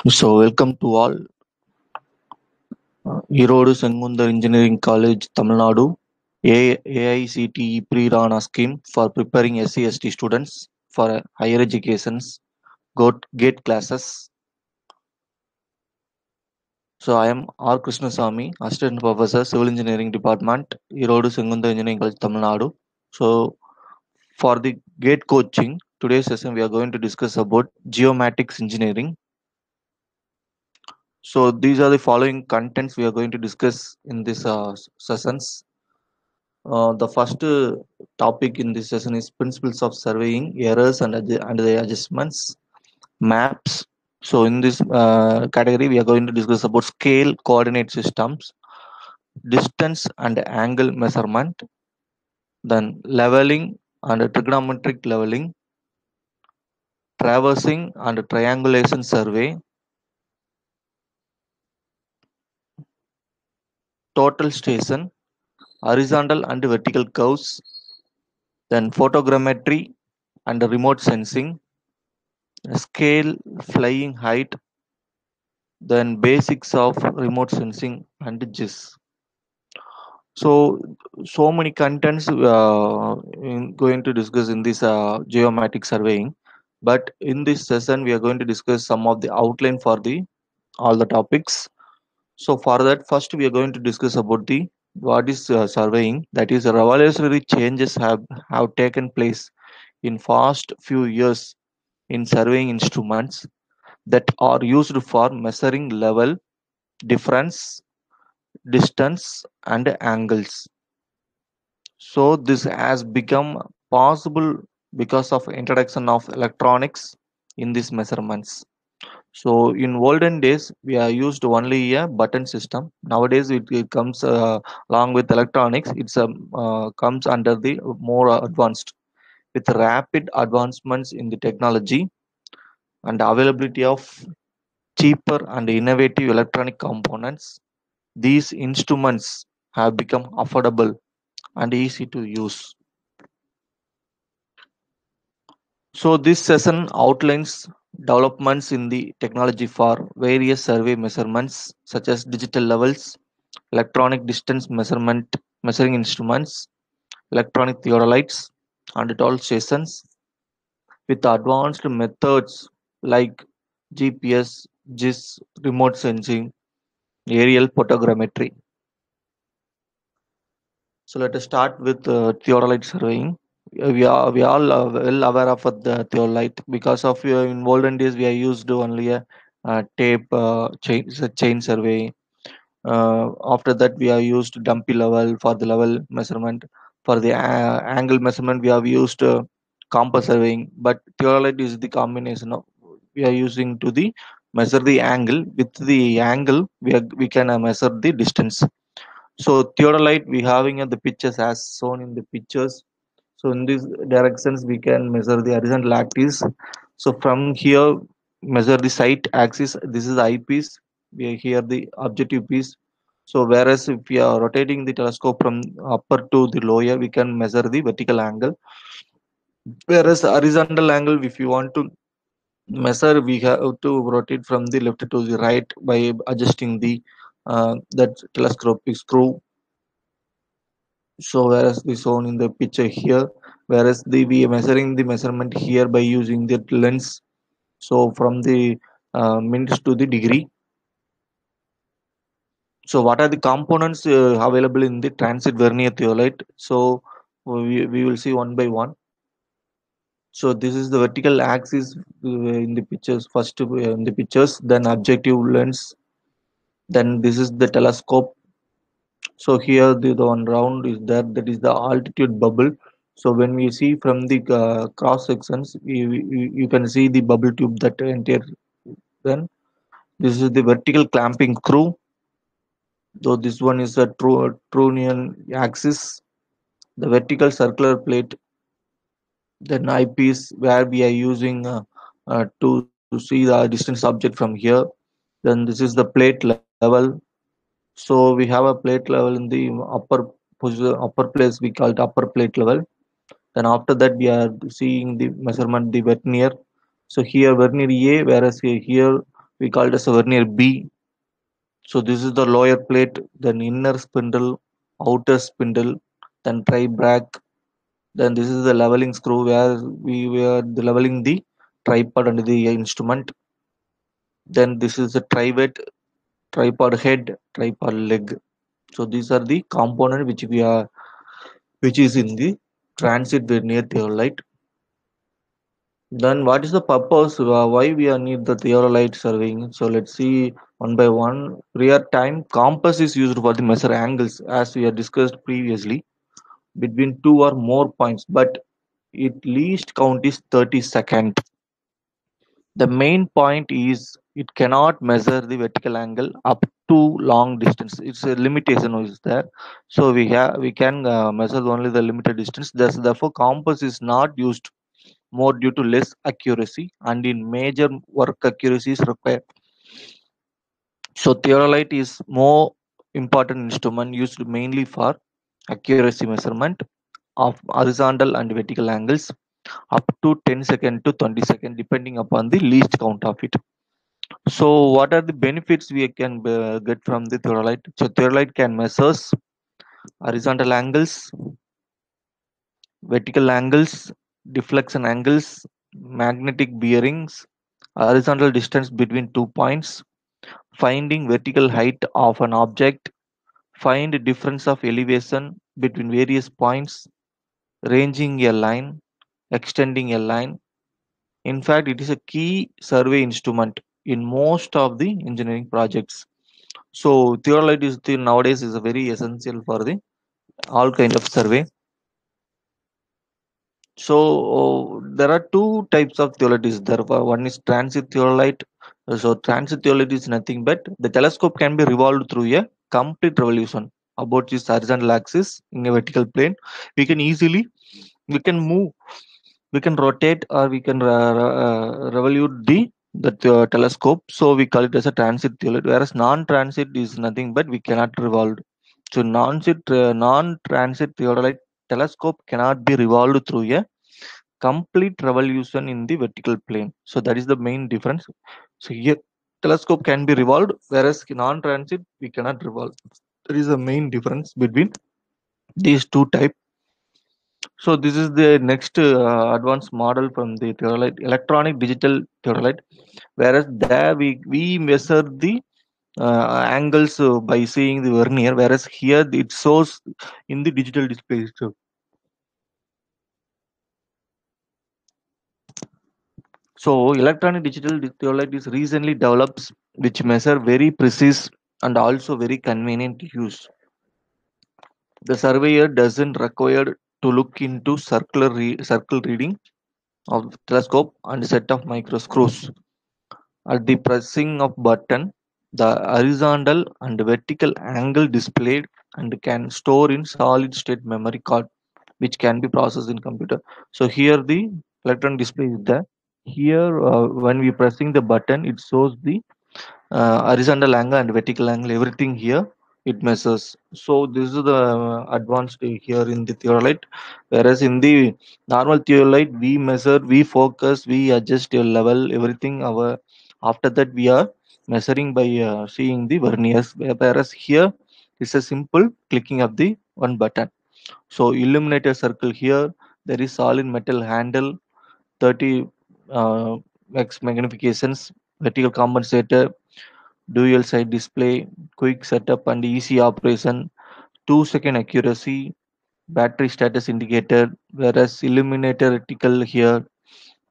So, welcome to all. Erodu Sengundar Engineering College, Tamil Nadu, AICTE Pre-Rana scheme for preparing SC/ST students for higher education's GATE classes. So, I am R. Krishnasamy, Assistant Professor, Civil Engineering Department, Erodu Sengundar Engineering College, Tamil Nadu. So, for the GATE coaching, today's session we are going to discuss about geomatics engineering. So, these are the following contents we are going to discuss in this sessions. The first topic in this session is principles of surveying, errors and the adjustments, maps. So in this category, we are going to discuss about scale coordinate systems, distance and angle measurement, then leveling and trigonometric leveling, traversing and triangulation survey, total station, horizontal and vertical curves, then photogrammetry and remote sensing, scale, flying height, then basics of remote sensing and GIS. So many contents going to discuss in this geomatic surveying, but in this session we are going to discuss some of the outline for the all the topics. So for that, first we are going to discuss about the what is surveying. That is, revolutionary changes have taken place in past few years in surveying instruments that are used for measuring level, difference, distance and angles. So this has become possible because of introduction of electronics in these measurements. So in olden days we are used only a button system. Nowadays it comes along with electronics. It's comes under the more advanced with rapid advancements in the technology and availability of cheaper and innovative electronic components. These instruments have become affordable and easy to use. So this session outlines developments in the technology for various survey measurements such as digital levels, electronic distance measuring instruments, electronic theodolites, and total stations with advanced methods like GPS, GIS, remote sensing, aerial photogrammetry. So let us start with theodolite surveying. We all are well aware of the theodolite because of in olden days we are used only a tape chain survey. After that we are used dumpy level for the level measurement. For the angle measurement we have used compass surveying. But theodolite is the combination of we are using to the measure the angle. With the angle we can measure the distance. So theodolite we having the pictures as shown in the pictures. So in these directions we can measure the horizontal axis. So from here measure the site axis. This is the eyepiece. We are here the objective piece. So whereas if we are rotating the telescope from upper to the lower, we can measure the vertical angle. Whereas horizontal angle, if you want to measure, we have to rotate from the left to the right by adjusting the that telescopic screw. So whereas the shown in the picture here, whereas we are measuring the measurement here by using the lens. So from the minutes to the degree. So what are the components available in the transit vernier theodolite? So we will see one by one. So this is the vertical axis in the pictures. First in the pictures, then objective lens. Then this is the telescope. So here the one round is there. That is the altitude bubble. So when we see from the cross sections, you can see the bubble tube that entire. Then this is the vertical clamping screw. So this one is a Tronian axis. The vertical circular plate. Then eyepiece where we are using to see the distance object from here. Then this is the plate level. So we have a plate level in the upper place, we call it upper plate level. Then after that we are seeing the measurement the vernier. So here vernier A, whereas here we call it as a vernier B. So this is the lower plate, then inner spindle, outer spindle, then tri-brack. Then this is the leveling screw where we were leveling the tripod under the instrument. Then this is the trivet, tripod head, tripod leg. So these are the component which is in the transit vernier theodolite. Then what is the purpose? Why we are need the theodolite surveying? So let's see one by one. Prior time compass is used for the measure angles as we have discussed previously between two or more points, but it least count is 30 seconds. The main point is it cannot measure the vertical angle up to long distance. It's a limitation is there. So we can measure only the limited distance. Therefore, compass is not used more due to less accuracy and in major work accuracy is required. So theodolite is more important instrument used mainly for accuracy measurement of horizontal and vertical angles up to 10 second to 20 second depending upon the least count of it. So what are the benefits we can get from the theodolite? So theodolite can measure horizontal angles, vertical angles, deflection angles, magnetic bearings, horizontal distance between 2 points, finding vertical height of an object, find difference of elevation between various points, ranging a line, extending a line. In fact, it is a key survey instrument in most of the engineering projects. So theodolite is nowadays is a very essential for the all kind of survey. So there are two types of theodolites. One is transit theodolite. So transit theodolite is nothing but the telescope can be revolved through a complete revolution about its horizontal axis in a vertical plane. We can easily we can move, we can rotate or we can revolute the telescope. So we call it as a transit theodolite. Whereas non-transit is nothing but we cannot revolve. So non-transit theodolite telescope cannot be revolved through a complete revolution in the vertical plane. So that is the main difference. So here telescope can be revolved, whereas non-transit we cannot revolve. There is a main difference between these two types. So this is the next advanced model from the theodolite, electronic digital theodolite. Whereas there we measure the angles by seeing the vernier, whereas here it shows in the digital display. So electronic digital theodolite is recently developed, which measure very precise and also very convenient to use. The surveyor doesn't require to look into circle reading of telescope and set of micro screws. At the pressing of button, the horizontal and vertical angle displayed and can store in solid state memory card, which can be processed in computer. So here the electron display is there. Here when we pressing the button, it shows the horizontal angle and vertical angle, everything here it measures. So this is the advanced here in the theodolite. Whereas in the normal theodolite we measure, we focus, we adjust your level, everything our after that we are measuring by seeing the verniers. Whereas here it's a simple clicking of the one button. So illuminated circle here, there is solid metal handle, 30 x magnifications, vertical compensator, dual side display, quick setup and easy operation, 2-second accuracy, battery status indicator, whereas illuminator reticle here,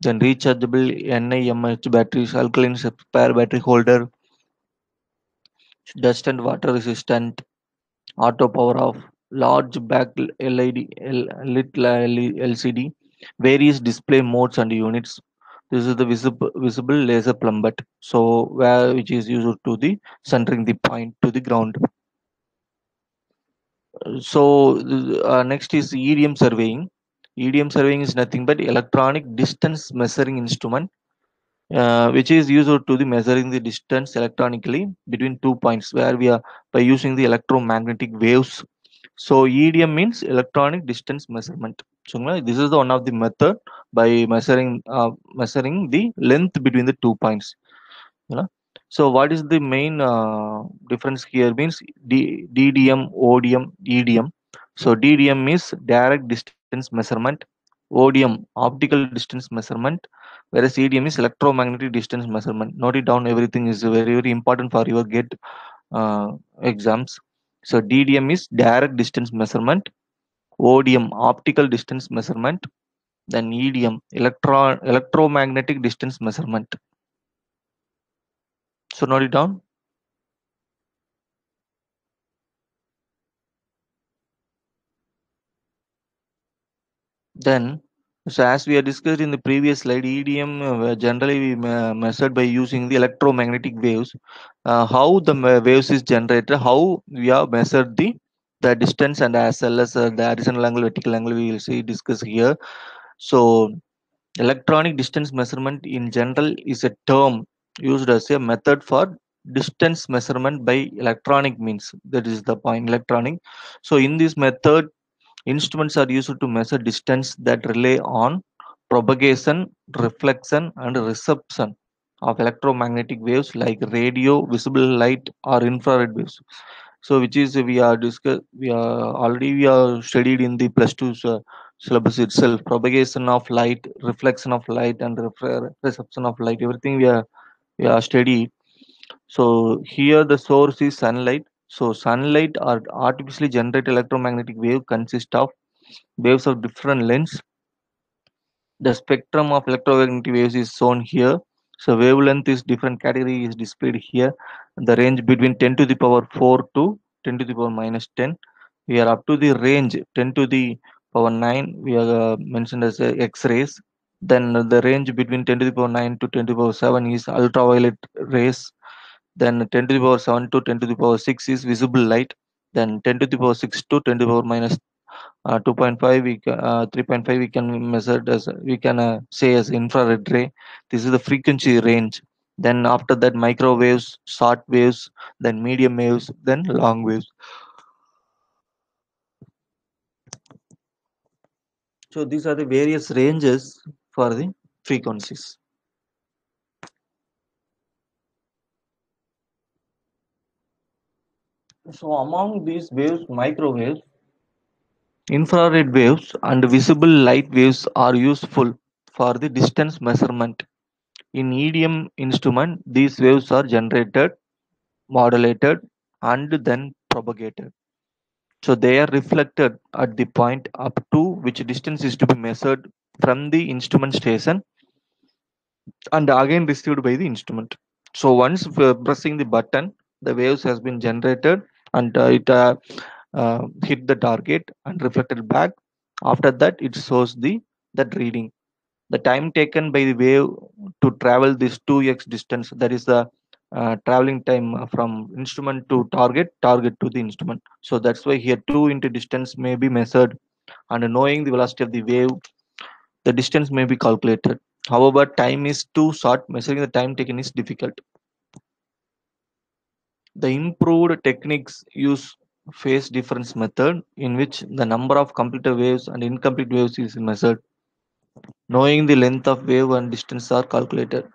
then rechargeable NiMH batteries, alkaline spare battery holder, dust and water resistant, auto power off, large back LED, lit LCD, various display modes and units. This is the visible laser plummet. So where which is used to the centering the point to the ground. So next is EDM surveying. EDM surveying is nothing but electronic distance measuring instrument, which is used to the measuring the distance electronically between 2 points, where we are by using the electromagnetic waves. So EDM means electronic distance measurement. So this is the one of the method by measuring the length between the 2 points. You know? So what is the main difference here means DDM, ODM, EDM. So DDM is direct distance measurement, ODM optical distance measurement, whereas EDM is electromagnetic distance measurement. Note it down. Everything is very very important for your get exams. So DDM is direct distance measurement, ODM optical distance measurement, then EDM electromagnetic distance measurement. So note it down. Then, so as we have discussed in the previous slide, EDM generally measured by using the electromagnetic waves. How the waves is generated, how we have measured the distance and as well as the horizontal angle, vertical angle. We will see discuss here. So electronic distance measurement in general is a term used as a method for distance measurement by electronic means. That is the point, electronic. So in this method, instruments are used to measure distance that rely on propagation, reflection, and reception of electromagnetic waves like radio, visible light, or infrared waves. So, which is we are studied in the plus two syllabus itself. Propagation of light, reflection of light, and reception of light. Everything we are studied. So here the source is sunlight. So sunlight or artificially generated electromagnetic wave consist of waves of different lengths. The spectrum of electromagnetic waves is shown here. So wavelength is different category is displayed here. The range between 10 to the power 4 to 10 to the power minus 10. We are up to the range 10 to the power 9. We are mentioned as X-rays. Then the range between 10 to the power 9 to 10 to the power 7 is ultraviolet rays. Then 10 to the power 7 to 10 to the power 6 is visible light. Then 10 to the power 6 to 10 to the power minus 2.5 3.5 we can measure as we can say as infrared ray. This is the frequency range. Then after that microwaves, short waves, then medium waves, then long waves. So these are the various ranges for the frequencies. So among these waves, microwaves, infrared waves, and visible light waves are useful for the distance measurement. In EDM instrument, these waves are generated, modulated, and then propagated. So they are reflected at the point up to which distance is to be measured from the instrument station and again received by the instrument. So once pressing the button, the waves has been generated and it hit the target and reflected back. After that, it shows the that reading. The time taken by the wave to travel this 2x distance, that is the traveling time from instrument to target to the instrument. So that's why here 2 into distance may be measured, and knowing the velocity of the wave, the distance may be calculated. However, time is too short, measuring the time taken is difficult. The improved techniques use phase difference method, in which the number of completed waves and incomplete waves is measured. Knowing the length of wave and distance are calculated.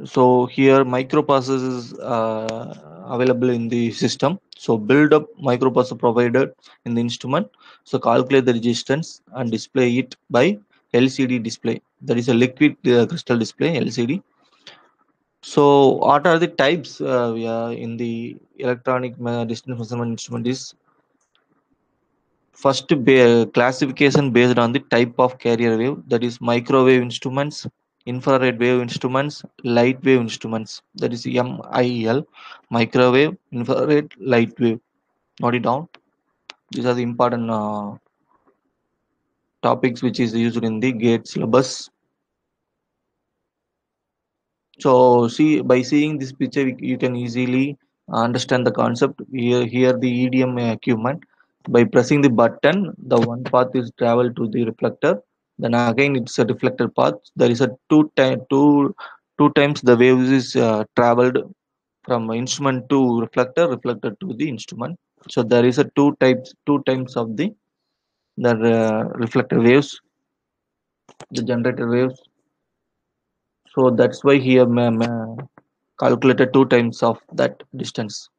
So here microprocessor is available in the system. So build up microprocessor provided in the instrument. So calculate the resistance and display it by LCD display. That is a liquid crystal display LCD. So what are the types we are in the electronic distance measurement instrument is first classification based on the type of carrier wave, that is microwave instruments, infrared wave instruments, light wave instruments, that is MIL, microwave, infrared, light wave. Note it down. These are the important topics which is used in the GATE syllabus. So see, by seeing this picture, you can easily understand the concept. Here the EDM equipment. By pressing the button, the one path is travel to the reflector. Then again, it's a reflector path. There is a two times the waves is traveled from instrument to reflector, reflector to the instrument. So there is a two times of the reflector waves, the generator waves. So that's why here, ma'am. calculated 2 times of that distance.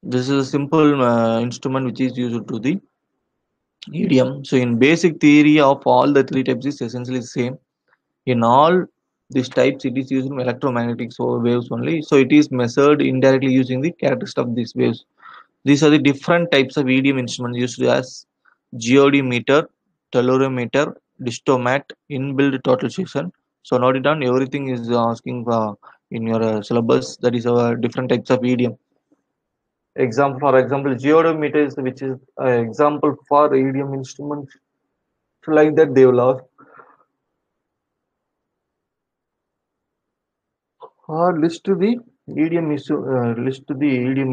This is a simple instrument which is used to the EDM. So in basic theory of all the three types is essentially the same. In all these types, it is using electromagnetic waves only. So it is measured indirectly using the characteristics of these waves. These are the different types of EDM instruments used as geode meter, tellurimeter, distomat, inbuilt total section. So note it down. Everything is asking in your syllabus. That is different types of EDM. Example, for example, geodometer is which is example for EDM instruments. So like that, they will ask or list the EDM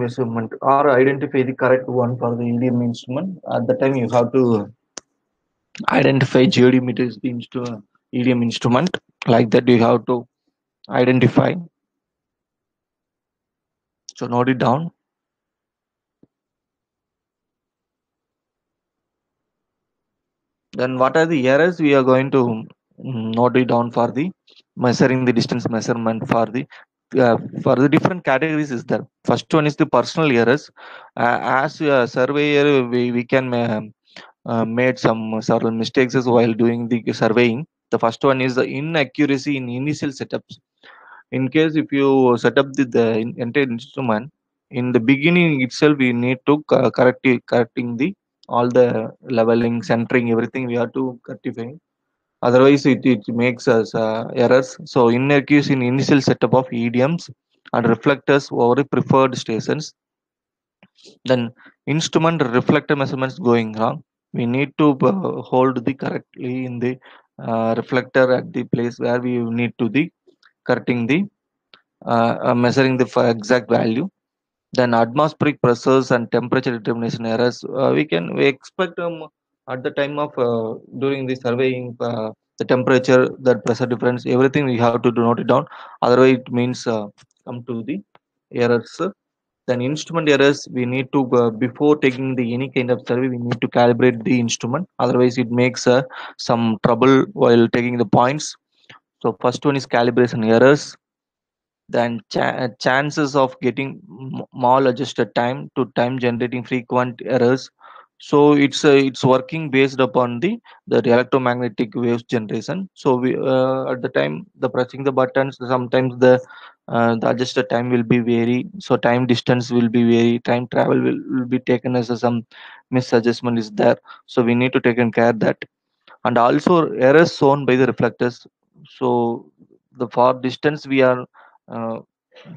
instrument or identify the correct one for the EDM instrument. At the time, you have to identify geodometer is the EDM instrument. Like that, you have to identify. So note it down. Then what are the errors we are going to note it down for the measuring the distance measurement for the different categories is there. First one is the personal errors. As a surveyor, we can made some several mistakes while doing the surveying. The first one is the inaccuracy in initial setups. In case if you set up the entire instrument in the beginning itself, we need to correcting the all the leveling, centering, everything we have to rectify. Otherwise, it makes us errors. So inaccuracy in initial setup of EDMs and reflectors over the preferred stations. Then instrument reflector measurements going wrong. We need to hold the correctly in the reflector at the place where we need to the correcting the measuring the exact value. Then atmospheric pressures and temperature determination errors. We expect at the time of during the surveying the temperature, that pressure difference, everything we have to do note it down. Otherwise, it means come to the errors. Then instrument errors, we need to before taking the any kind of survey, we need to calibrate the instrument. Otherwise, it makes some trouble while taking the points. So first one is calibration errors. Then chances of getting maladjusted time to time generating frequent errors. So it's working based upon the electromagnetic waves generation. So we at the time the pressing the buttons, sometimes the adjusted time will be vary. So time distance will be vary. Time travel will be taken as some misadjustment is there. So we need to take care that. And also errors shown by the reflectors. So the far distance we are uh,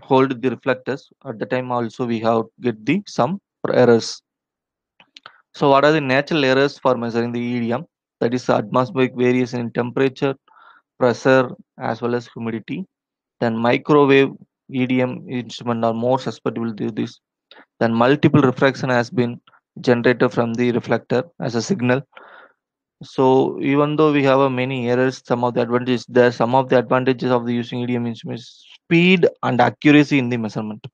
hold the reflectors at the time also we have get the some errors. So what are the natural errors for measuring the EDM? That is atmospheric variation in temperature, pressure, as well as humidity. Then microwave EDM instrument are more susceptible to this. Then multiple refraction has been generated from the reflector as a signal. So even though we have many errors, some of the advantages of the using EDM instruments, speed and accuracy in the measurement.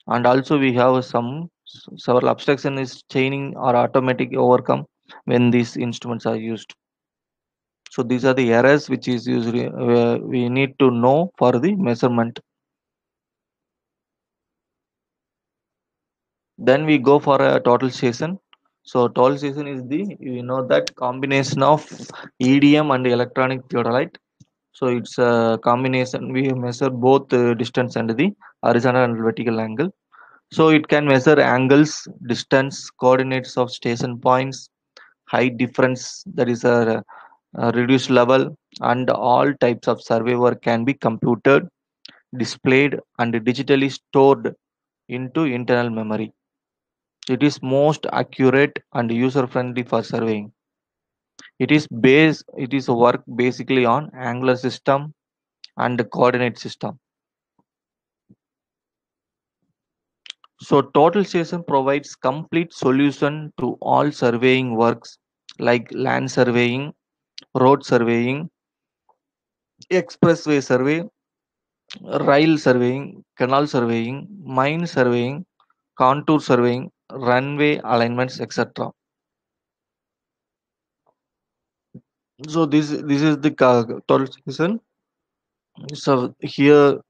And also we have several abstraction is chaining or automatic overcome when these instruments are used. So these are the errors which is usually we need to know for the measurement. Then we go for a total station. So total station is that combination of EDM and electronic theodolite. So it's a combination. We measure both the distance and the horizontal and vertical angle. So it can measure angles, distance, coordinates of station points, height difference, that is a reduced level, and all types of survey work can be computed, displayed, and digitally stored into internal memory. It is most accurate and user friendly for surveying. It is work basically on angular system and coordinate system. So total station provides complete solution to all surveying works like land surveying, road surveying, expressway survey, rail surveying, canal surveying, mine surveying, contour surveying, runway alignments, etc. So this is the total station. So here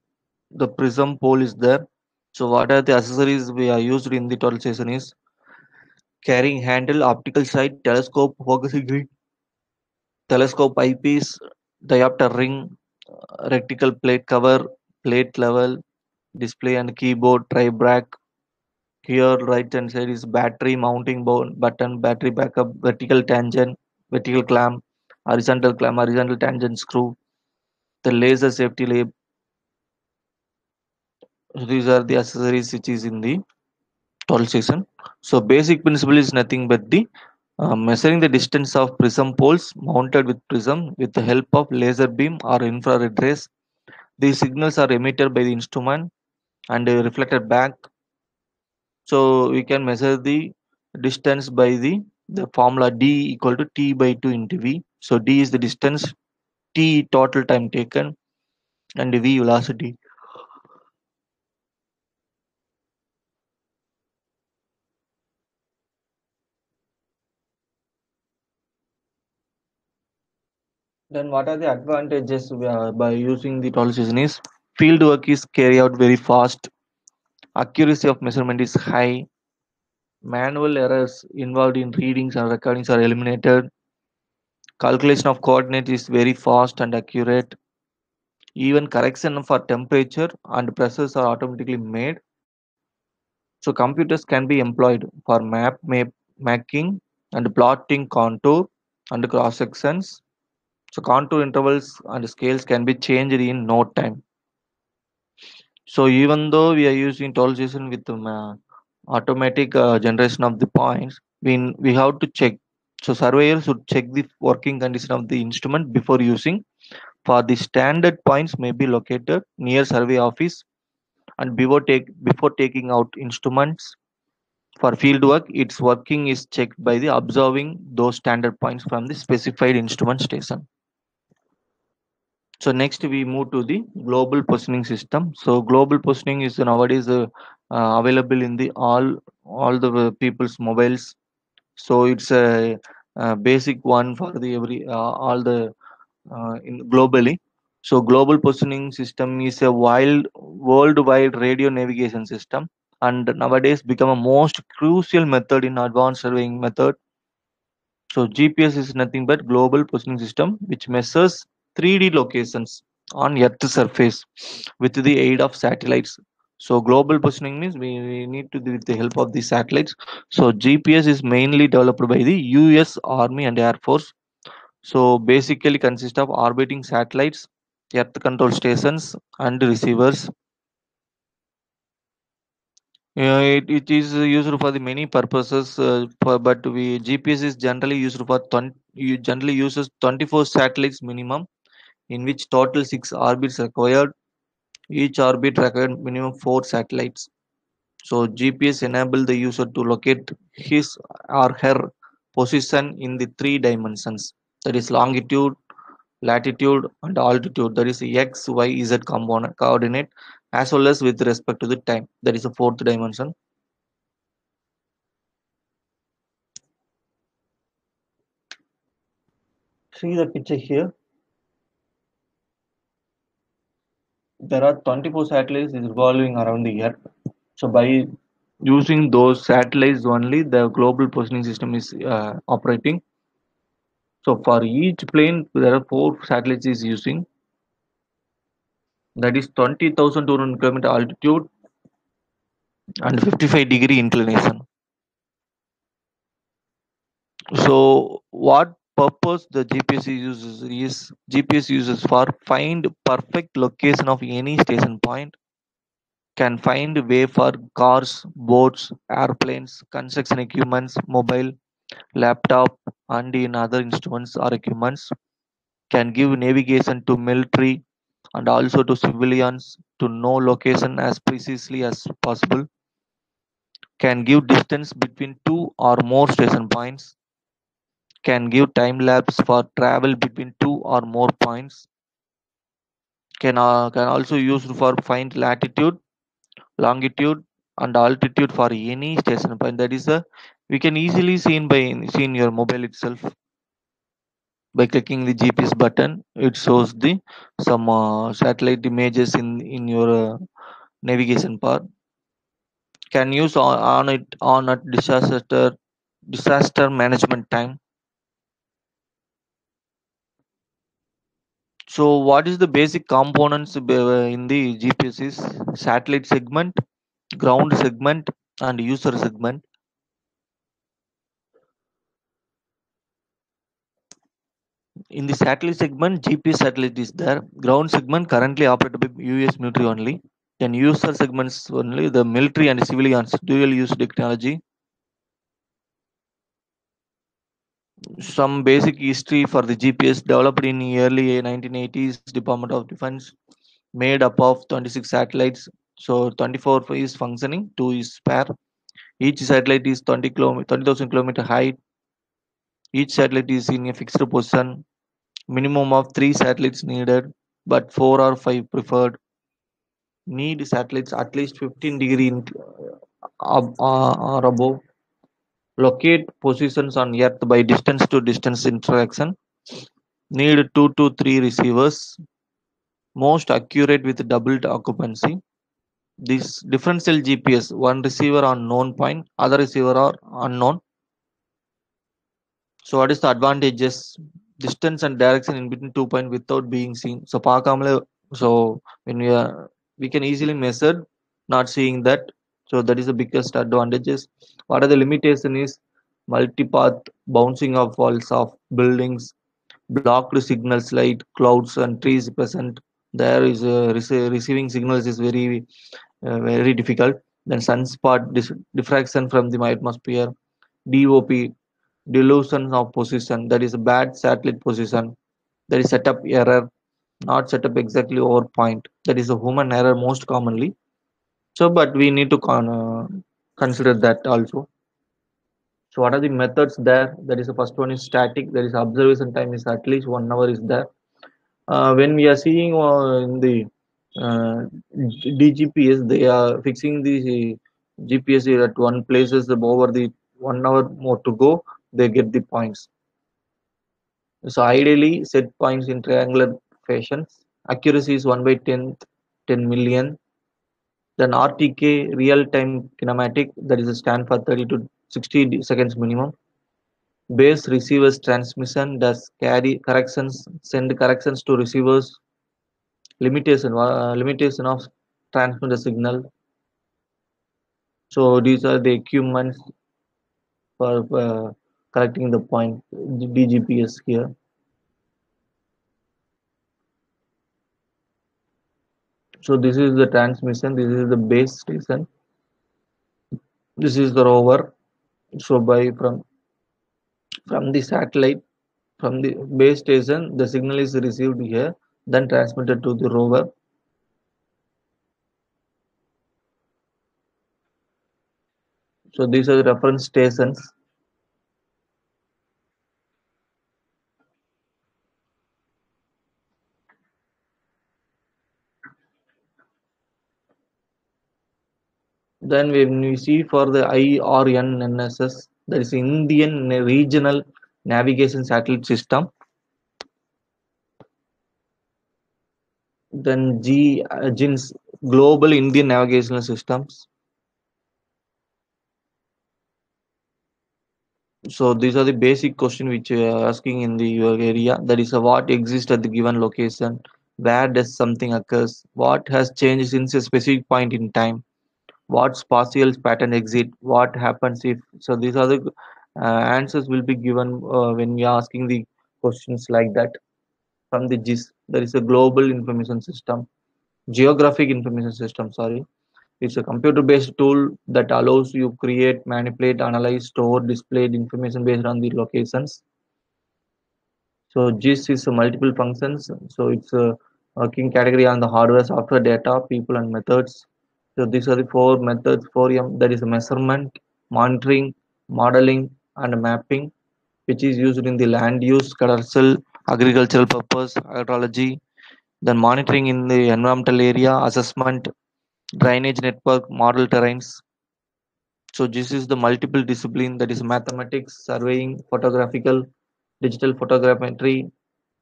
the prism pole is there. So what are the accessories we are used in the total station is carrying handle, optical sight, telescope, focusing ring, telescope eyepiece, diopter ring, reticle plate cover, plate level, display and keyboard, tray brack. Here right hand side is battery mounting button, battery backup, vertical tangent, vertical clamp, horizontal tangent screw, the laser safety lab. So these are the accessories which is in the total section. So basic principle is nothing but the measuring the distance of prism poles mounted with prism with the help of laser beam or infrared rays. These signals are emitted by the instrument and reflected back. So we can measure the distance by the formula d equal to t by 2 into v. So d is the distance, t total time taken, and v velocity. Then what are the advantages by using the total season is field work is carried out very fast, accuracy of measurement is high, manual errors involved in readings and recordings are eliminated, calculation of coordinate is very fast and accurate, even correction for temperature and pressures are automatically made. So computers can be employed for making and plotting contour and cross sections. So contour intervals and scales can be changed in no time. So even though we are using toleration with automatic generation of the points, we have to check. So surveyor should check the working condition of the instrument before using. For the standard points may be located near survey office and before taking out instruments. For field work, its working is checked by the observing those standard points from the specified instrument station. So next we move to the global positioning system. So global positioning is nowadays available in the all the people's mobiles. So it's a basic one for the every all the in globally. So global positioning system is a worldwide radio navigation system, and nowadays become a most crucial method in advanced surveying method. So GPS is nothing but global positioning system which measures 3D locations on Earth's surface with the aid of satellites. So global positioning means we need to do with the help of the satellites. So GPS is mainly developed by the US Army and Air Force. So basically consists of orbiting satellites, Earth control stations and receivers. It is used for the many purposes, but GPS is generally used for generally uses 24 satellites minimum, in which total 6 orbits required. Each orbit required minimum 4 satellites. So GPS enable the user to locate his or her position in the 3 dimensions. That is longitude, latitude, and altitude. That is x, y, z component coordinate, as well as with respect to the time. That is the fourth dimension. See the picture here. There are 24 satellites revolving around the Earth. So by using those satellites only, the global positioning system is operating. So for each plane, there are 4 satellites is using. That is 20,200 kilometer altitude and 55-degree inclination. So what purpose the GPS uses is GPS uses for find perfect location of any station point, can find way for cars, boats, airplanes, construction equipments, mobile, laptop, and in other instruments or equipments, can give navigation to military and also to civilians to know location as precisely as possible, can give distance between two or more station points, can give time lapse for travel between two or more points, can also use for find latitude, longitude, and altitude for any station point. That is a we can easily see in your mobile itself. By clicking the GPS button, it shows the some satellite images in your navigation bar. Can use on it on a disaster management time. So what is the basic components in the GPS is satellite segment, ground segment, and user segment. In the satellite segment, GPS satellite is there. Ground segment currently operated by US military only. Then user segments only the military and civilians dual use technology. Some basic history for the GPS developed in early 1980s. Department of Defense made up of 26 satellites. So 24 is functioning, 2 is spare. Each satellite is 20,000 kilometer height. Each satellite is in a fixed position. Minimum of 3 satellites needed, but 4 or 5 preferred. Need satellites at least 15 degree or above. Locate positions on Earth by distance to distance interaction. Need 2 to 3 receivers. Most accurate with doubled occupancy. This differential GPS, one receiver on known point, other receiver are unknown. So what is the advantages? Distance and direction in between 2 points without being seen. So so when we can easily measure, not seeing that. So that is the biggest advantages. What are the limitation is multipath bouncing of walls of buildings, blocked signals like clouds and trees present. There is receiving signals is very difficult. Then sunspot diffraction from the atmosphere, DOP delusion of position, that is a bad satellite position, that is setup error, not set up exactly over point, that is a human error most commonly. So but we need to consider that also. So what are the methods there? That is the first one is static, there is observation time is at least 1 hour is there. When we are seeing in the uh, DGPS, they are fixing the GPS at one places over the 1 hour more to go, they get the points. So ideally set points in triangular fashion. Accuracy is 1 by 10 million. Then RTK real time kinematic, that is a stand for 30 to 60 seconds minimum. Base receivers transmission does carry corrections, send corrections to receivers. Limitation of transmitter signal. So these are the equipments for collecting the point DGPS here. So this is the transmission. This is the base station. This is the rover. So by from the satellite, from the base station, the signal is received here, then transmitted to the rover. So these are the reference stations. Then when we see for the IRNSS, that is Indian Regional Navigation Satellite System. Then GINS, Global Indian Navigational Systems. So these are the basic question which you are asking in the your area. That is what exists at the given location. Where does something occurs? What has changed since a specific point in time? What spatial pattern exit? What happens if? So these are the answers will be given when we are asking the questions like that from the GIS. There is a global information system, geographic information system. Sorry, it's a computer-based tool that allows you create, manipulate, analyze, store, display information based on the locations. So GIS is multiple functions. So it's a working category on the hardware, software, data, people, and methods. So these are the four methods. 4M, that is measurement, monitoring, modeling, and mapping, which is used in the land use, commercial, agricultural purpose, hydrology. Then monitoring in the environmental area, assessment, drainage network, model terrains. So this is the multiple discipline, that is mathematics, surveying, photographical, digital photogrammetry,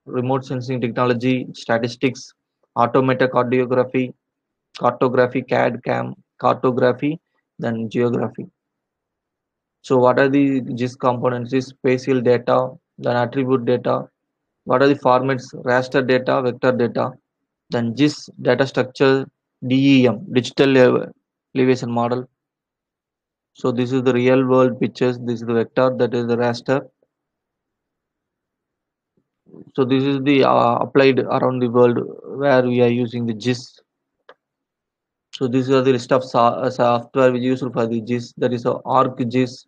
remote sensing technology, statistics, automated cartography, CAD, CAM, cartography, then geography. So what are the GIS components? Is spatial data, then attribute data. What are the formats? Raster data, vector data. Then GIS data structure, DEM, elevation model. So this is the real world pictures. This is the vector, that is the raster. So this is the applied around the world where we are using the GIS. So these are the list of software we use for the GIS. That is ArcGIS,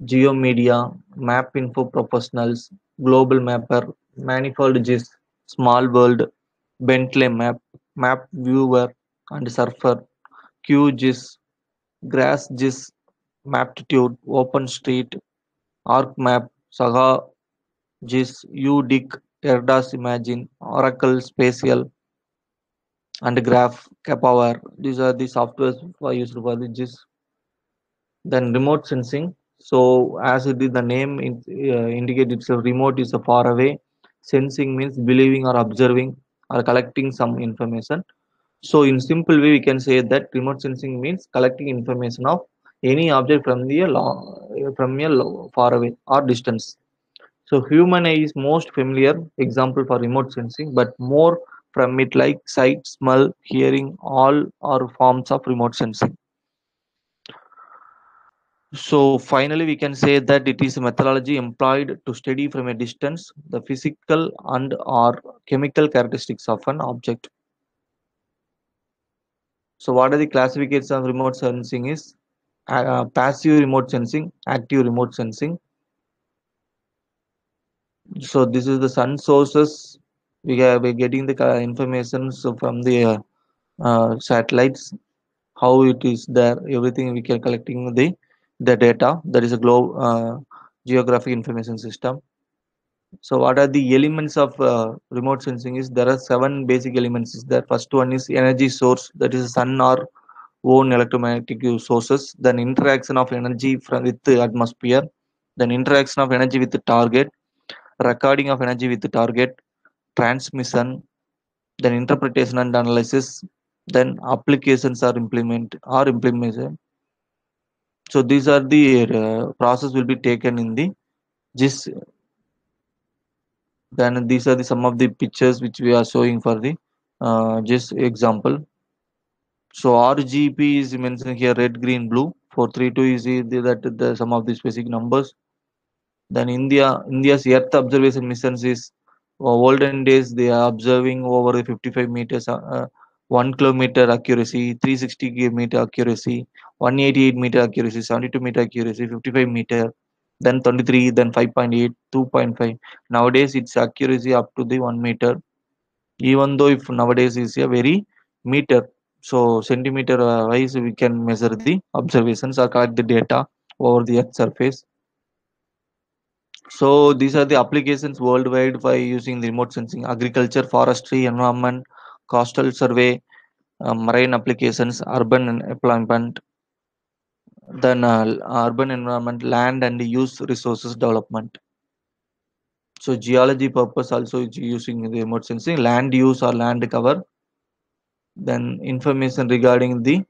GeoMedia, Map Info Professionals, Global Mapper, Manifold GIS, Small World, Bentley Map, Map Viewer, and Surfer, QGIS, GrassGIS, Maptitude, OpenStreet, ArcMap, Saga GIS, UDIC, Erdas Imagine, Oracle Spatial, and Graph, Capower. These are the softwares for used for the GIS. Then remote sensing. So as it is the name indicate itself, remote is a far away. Sensing means believing or observing or collecting some information. So in simple way, we can say that remote sensing means collecting information of any object from far away or distance. So human eye is most familiar example for remote sensing, but more from it like sight, smell, hearing, all are forms of remote sensing. So finally, we can say that it is a methodology employed to study from a distance the physical and or chemical characteristics of an object. So what are the classifications of remote sensing is passive remote sensing, active remote sensing. So this is the sun sources. We're getting the information so from the satellites, how it is there, everything we can collecting the data. That is a globe geographic information system. So what are the elements of remote sensing is there are seven basic elements. Is there first one is energy source, that is sun or own electromagnetic sources. Then interaction of energy with the atmosphere. Then interaction of energy with the target. Recording of energy with the target. Transmission. Then interpretation and analysis. Then applications are implementation. So these are the process will be taken in the GIS. Then these are the some of the pictures which we are showing for the GIS example. So RGB is mentioned here, red, green, blue. 432 is the some of the specific numbers. Then India's Earth observation missions is olden days they are observing over the 55 meters, 1 kilometer accuracy, 360 meter accuracy, 188 meter accuracy, 72 meter accuracy, 55 meter, then 23, then 5.8, 2.5. Nowadays it's accuracy up to the 1 meter. Even though if nowadays is a very meter, so centimeter wise we can measure the observations or collect the data over the earth surface. So these are the applications worldwide by using the remote sensing: agriculture, forestry, environment, coastal survey, marine applications, urban employment, then urban environment, land and use resources development. So geology purpose also is using the remote sensing, land use or land cover, then information regarding the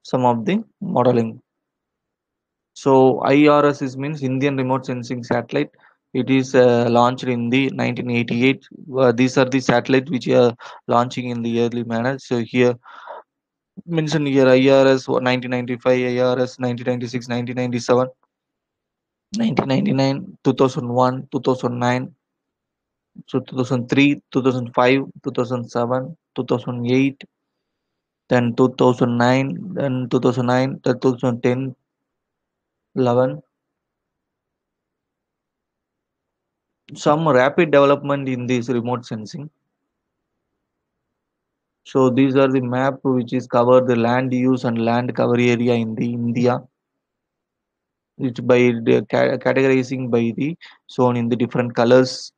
some of the modeling. So IRS is means Indian Remote Sensing Satellite. It is launched in the 1988. These are the satellites which are launching in the early manner. So here mentioned here IRS 1995, IRS 1996, 1997, 1999, 2001, 2009, so 2003, 2005, 2007, 2008, then 2009, then 2009, then 2010, 11. Some rapid development in this remote sensing. So these are the map which is cover the land use and land cover area in the India. It's by the categorizing by the shown in the different colors.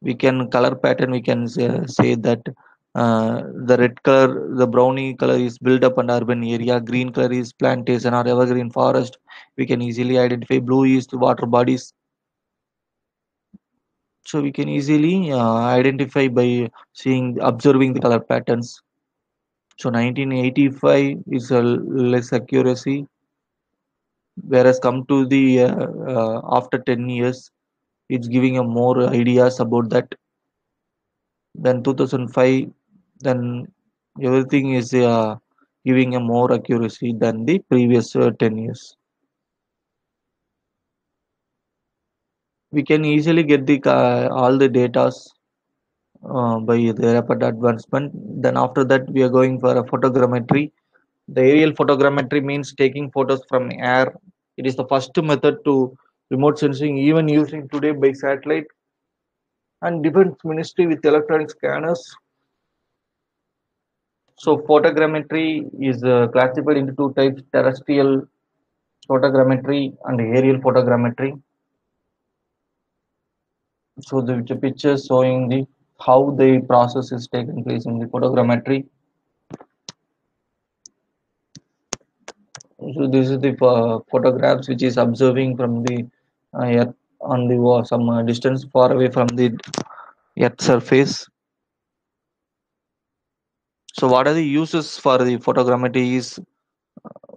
We can color pattern. We can say that the red color, the browny color is built up and urban area. Green color is plantation or evergreen forest. We can easily identify. Blue is the water bodies. So we can easily identify by seeing, observing the color patterns. So 1985 is a less accuracy, whereas come to the after 10 years, it's giving a more ideas about that. Then 2005, then everything is giving a more accuracy than the previous 10 years. We can easily get the all the data by the rapid advancement. Then after that, we are going for a photogrammetry. The aerial photogrammetry means taking photos from air. It is the first method to remote sensing, even using today by satellite and defense ministry with electronic scanners. So photogrammetry is classified into two types: terrestrial photogrammetry and aerial photogrammetry. So the pictures showing the how the process is taking place in the photogrammetry. So this is the photographs which is observing from the earth on the some distance far away from the earth surface. So what are the uses for the photogrammetry is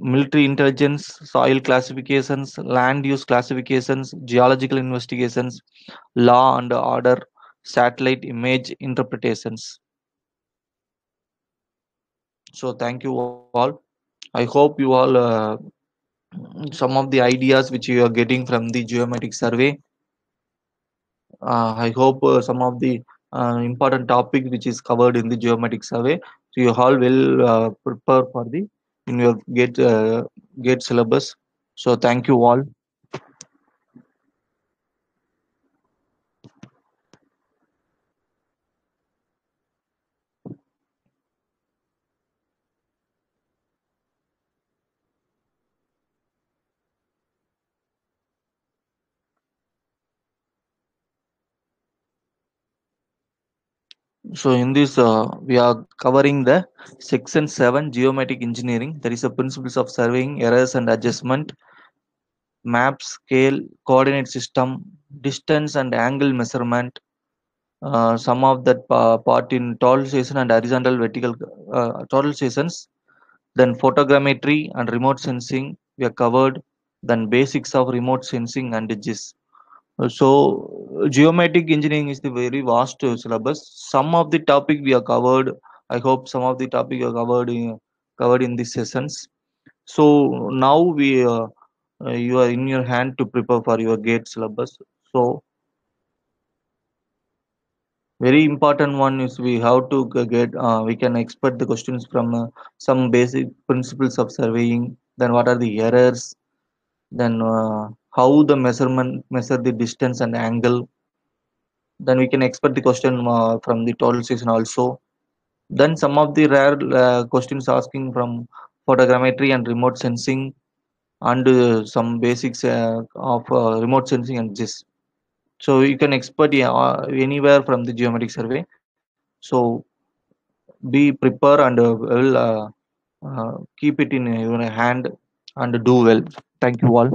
military intelligence, soil classifications, land use classifications, geological investigations, law and order, satellite image interpretations. So thank you all. I hope you all some of the ideas which you are getting from the geometric survey. I hope some of the important topic which is covered in the geometric survey. So you all will prepare for the in your gate syllabus. So thank you all. So in this we are covering the section 7 geometric engineering. There is a principles of surveying, errors and adjustment, map, scale, coordinate system, distance and angle measurement. Some of that part in total station and horizontal vertical total stations. Then photogrammetry and remote sensing we are covered. Then basics of remote sensing and GIS. So geometric engineering is the very vast syllabus. Some of the topic we are covered. I hope some of the topic are covered in these sessions. So now you are in your hand to prepare for your gate syllabus. So very important one is we have to get we can expect the questions from some basic principles of surveying. Then what are the errors? Then how the measurement measure the distance and angle. Then we can expect the question from the total season also. Then some of the rare questions asking from photogrammetry and remote sensing and some basics of remote sensing and GIS. So you can expect anywhere from the geometric survey. So be prepared and will keep it in your hand and do well. Thank you all.